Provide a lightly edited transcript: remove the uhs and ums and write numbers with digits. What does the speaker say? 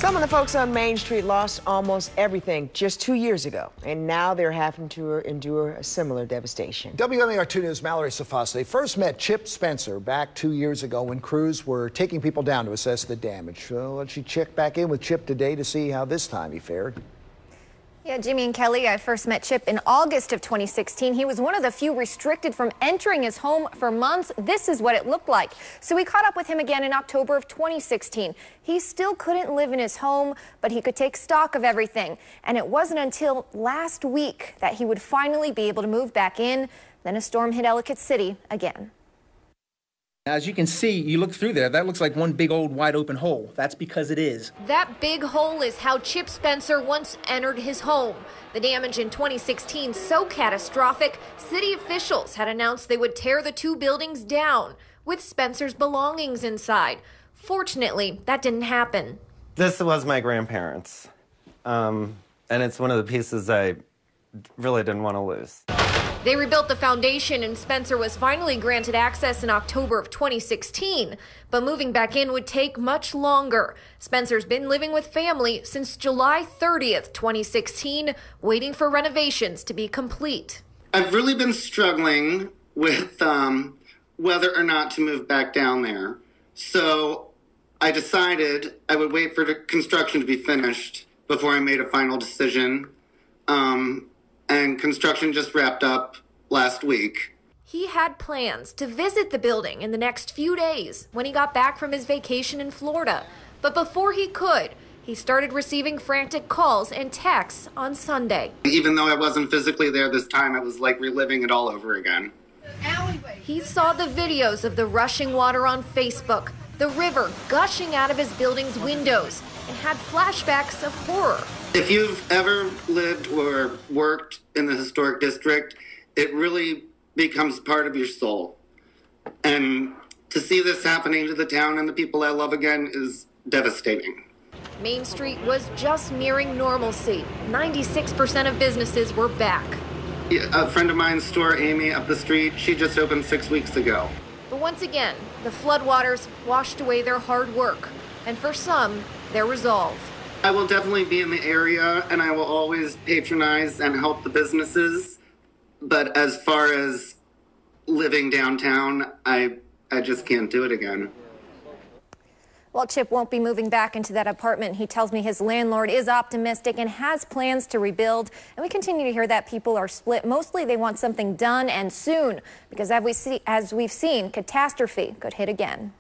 Some of the folks on Main Street lost almost everything just 2 years ago, and now they're having to endure a similar devastation. WMAR-2 News' Mallory Safase first met Chip Spencer back 2 years ago when crews were taking people down to assess the damage. So let's check back in with Chip today to see how this time he fared. Yeah, Jimmy and Kelly, I first met Chip in August of 2016. He was one of the few restricted from entering his home for months. This is what it looked like. So we caught up with him again in October of 2016. He still couldn't live in his home, but he could take stock of everything. And it wasn't until last week that he would finally be able to move back in. Then a storm hit Ellicott City again. As you can see, you look through there, that looks like one big old wide open hole. That's because it is. That big hole is how Chip Spencer once entered his home. The damage in 2016 so catastrophic, city officials had announced they would tear the two buildings down with Spencer's belongings inside. Fortunately, that didn't happen. This was my grandparents, and it's one of the pieces I really didn't want to lose. They rebuilt the foundation and Spencer was finally granted access in October of 2016. But moving back in would take much longer. Spencer's been living with family since July 30th, 2016, waiting for renovations to be complete. I've really been struggling with whether or not to move back down there. So I decided I would wait for the construction to be finished before I made a final decision. And construction just wrapped up last week. He had plans to visit the building in the next few days when he got back from his vacation in Florida. But before he could, he started receiving frantic calls and texts on Sunday. Even though I wasn't physically there this time, it was like reliving it all over again. He saw the videos of the rushing water on Facebook, the river gushing out of his building's windows, and had flashbacks of horror. If you've ever lived or worked in the historic district, it really becomes part of your soul. And to see this happening to the town and the people I love again is devastating. Main Street was just nearing normalcy. 96% of businesses were back. A friend of mine's store, Amy, up the street, she just opened 6 weeks ago. But once again, the floodwaters washed away their hard work, and for some, their resolve. I will definitely be in the area, and I will always patronize and help the businesses. But as far as living downtown, I just can't do it again. Well, Chip won't be moving back into that apartment. He tells me his landlord is optimistic and has plans to rebuild. And we continue to hear that people are split. Mostly they want something done and soon, because as we've seen, catastrophe could hit again.